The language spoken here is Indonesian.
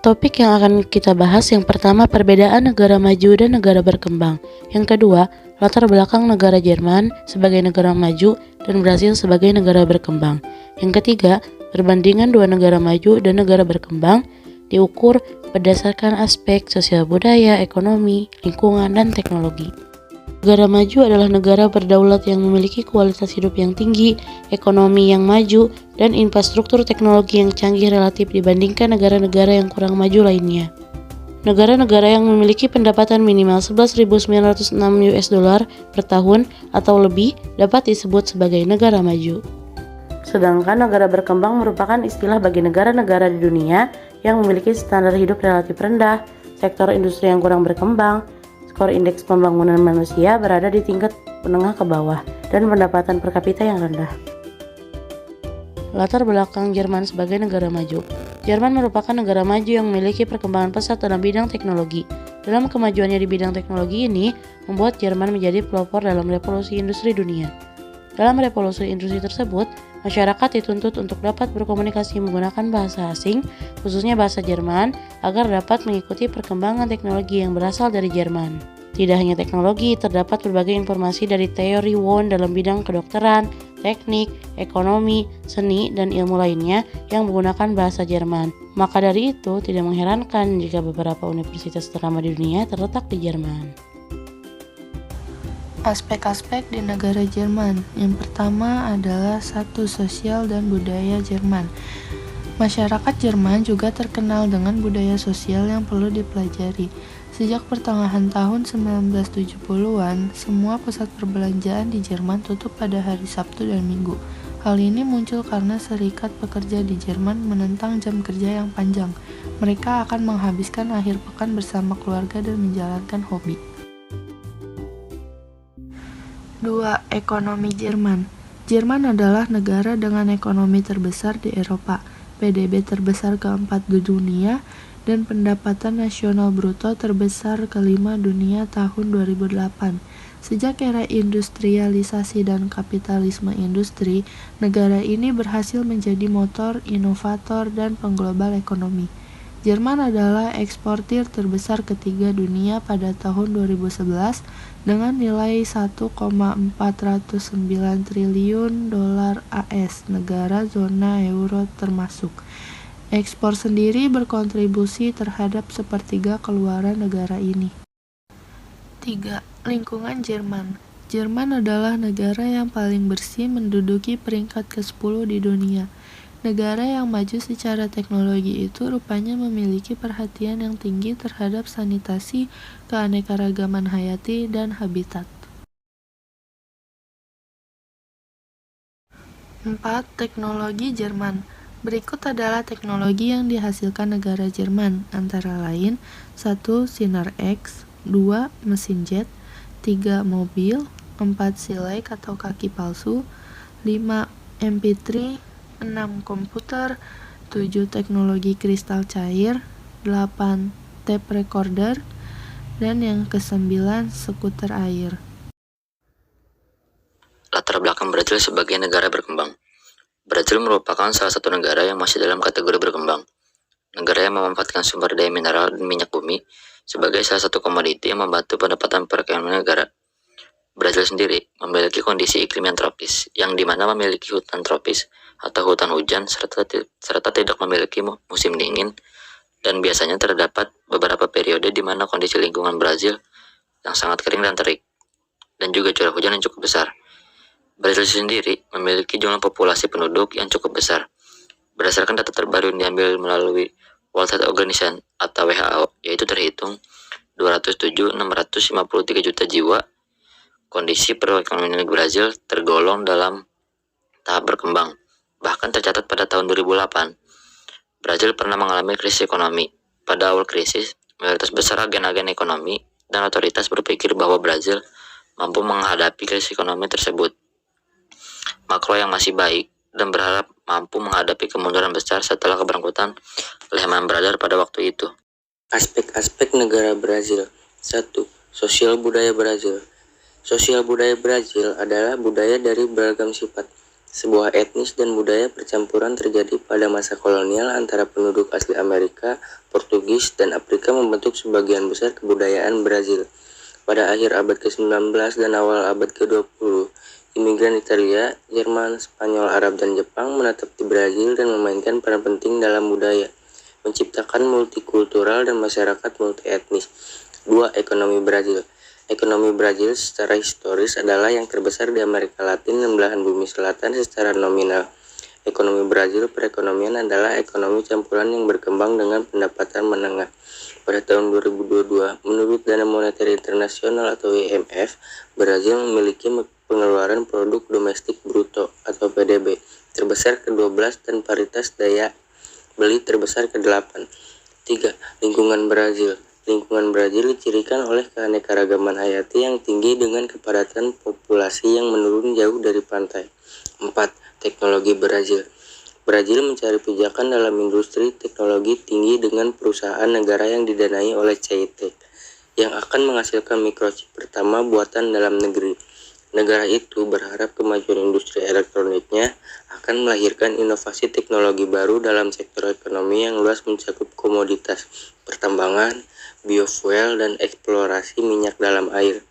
Topik yang akan kita bahas yang pertama perbedaan negara maju dan negara berkembang. Yang kedua, latar belakang negara Jerman sebagai negara maju dan Brasil sebagai negara berkembang. Yang ketiga, perbandingan dua negara maju dan negara berkembang diukur berdasarkan aspek sosial budaya, ekonomi, lingkungan, dan teknologi. Negara maju adalah negara berdaulat yang memiliki kualitas hidup yang tinggi, ekonomi yang maju, dan infrastruktur teknologi yang canggih relatif dibandingkan negara-negara yang kurang maju lainnya. Negara-negara yang memiliki pendapatan minimal 11.906 US dollar per tahun atau lebih dapat disebut sebagai negara maju. Sedangkan negara berkembang merupakan istilah bagi negara-negara di dunia yang memiliki standar hidup relatif rendah, sektor industri yang kurang berkembang, skor indeks pembangunan manusia berada di tingkat menengah ke bawah, dan pendapatan per kapita yang rendah. Latar belakang Jerman sebagai negara maju. Jerman merupakan negara maju yang memiliki perkembangan pesat dalam bidang teknologi. Dalam kemajuannya di bidang teknologi ini, membuat Jerman menjadi pelopor dalam revolusi industri dunia. Dalam revolusi industri tersebut, masyarakat dituntut untuk dapat berkomunikasi menggunakan bahasa asing, khususnya bahasa Jerman, agar dapat mengikuti perkembangan teknologi yang berasal dari Jerman. Tidak hanya teknologi, terdapat berbagai informasi dari teori Won dalam bidang kedokteran, teknik, ekonomi, seni, dan ilmu lainnya yang menggunakan bahasa Jerman. Maka dari itu, tidak mengherankan jika beberapa universitas ternama di dunia terletak di Jerman. Aspek-aspek di negara Jerman. Yang pertama adalah sosial dan budaya Jerman. Masyarakat Jerman juga terkenal dengan budaya sosial yang perlu dipelajari. Sejak pertengahan tahun 1970-an, semua pusat perbelanjaan di Jerman tutup pada hari Sabtu dan Minggu. Hal ini muncul karena serikat pekerja di Jerman menentang jam kerja yang panjang. Mereka akan menghabiskan akhir pekan bersama keluarga dan menjalankan hobi. 2. Ekonomi Jerman. Jerman adalah negara dengan ekonomi terbesar di Eropa, PDB terbesar keempat di dunia, dan pendapatan nasional bruto terbesar kelima dunia tahun 2008. Sejak era industrialisasi dan kapitalisme industri, negara ini berhasil menjadi motor, inovator, dan pengglobal ekonomi. Jerman adalah eksportir terbesar ketiga dunia pada tahun 2011 dengan nilai 1,409 triliun dolar AS, negara zona euro termasuk. Ekspor sendiri berkontribusi terhadap sepertiga keluaran negara ini. 3. Lingkungan Jerman. Jerman adalah negara yang paling bersih, menduduki peringkat ke-10 di dunia. Negara yang maju secara teknologi itu rupanya memiliki perhatian yang tinggi terhadap sanitasi, keanekaragaman hayati, dan habitat. 4. Teknologi Jerman. Berikut adalah teknologi yang dihasilkan negara Jerman, antara lain 1. Sinar X, 2. Mesin jet, 3. Mobil, 4. Silek atau kaki palsu, 5. MP3, 6. Komputer, 7. Teknologi kristal cair, 8. Tape recorder, dan yang ke-9 skuter air. Latar belakang Brasil sebagai negara berkembang. Brasil merupakan salah satu negara yang masih dalam kategori berkembang. Negara yang memanfaatkan sumber daya mineral dan minyak bumi sebagai salah satu komoditi yang membantu pendapatan perekonomian negara. Brasil sendiri memiliki kondisi iklim yang tropis, yang dimana memiliki hutan tropis atau hutan hujan serta tidak memiliki musim dingin, dan biasanya terdapat beberapa periode di mana kondisi lingkungan Brasil yang sangat kering dan terik, dan juga curah hujan yang cukup besar. Brasil sendiri memiliki jumlah populasi penduduk yang cukup besar. Berdasarkan data terbaru yang diambil melalui World Health Organization atau WHO, yaitu terhitung 207.653 juta jiwa. Kondisi perekonomian Brasil tergolong dalam tahap berkembang. Bahkan tercatat pada tahun 2008, Brasil pernah mengalami krisis ekonomi. Pada awal krisis, mayoritas besar agen-agen ekonomi dan otoritas berpikir bahwa Brasil mampu menghadapi krisis ekonomi tersebut, makro yang masih baik, dan berharap mampu menghadapi kemunduran besar setelah kebangkrutan Lehman Brothers pada waktu itu. Aspek-aspek negara Brasil. 1. Sosial budaya Brasil. Sosial budaya Brasil adalah budaya dari beragam sifat, Sebuah etnis dan budaya percampuran terjadi pada masa kolonial antara penduduk asli Amerika, Portugis, dan Afrika membentuk sebagian besar kebudayaan Brazil. Pada akhir abad ke-19 dan awal abad ke-20, imigran Italia, Jerman, Spanyol, Arab, dan Jepang menetap di Brazil dan memainkan peran penting dalam budaya, menciptakan multikultural dan masyarakat multietnis. 2. Ekonomi Brazil. Ekonomi Brazil secara historis adalah yang terbesar di Amerika Latin dan belahan bumi selatan secara nominal. Ekonomi Brazil perekonomian adalah ekonomi campuran yang berkembang dengan pendapatan menengah. Pada tahun 2022, menurut Dana Moneter Internasional atau IMF, Brazil memiliki pengeluaran produk domestik bruto atau PDB terbesar ke-12 dan paritas daya beli terbesar ke-8. 3. Lingkungan Brazil. Lingkungan Brazil dicirikan oleh keanekaragaman hayati yang tinggi dengan kepadatan populasi yang menurun jauh dari pantai. 4. Teknologi Brazil. Brazil mencari pijakan dalam industri teknologi tinggi dengan perusahaan negara yang didanai oleh CIT yang akan menghasilkan mikrochip pertama buatan dalam negeri. Negara itu berharap kemajuan industri elektroniknya akan melahirkan inovasi teknologi baru dalam sektor ekonomi yang luas mencakup komoditas, pertambangan, biofuel, dan eksplorasi minyak dalam air.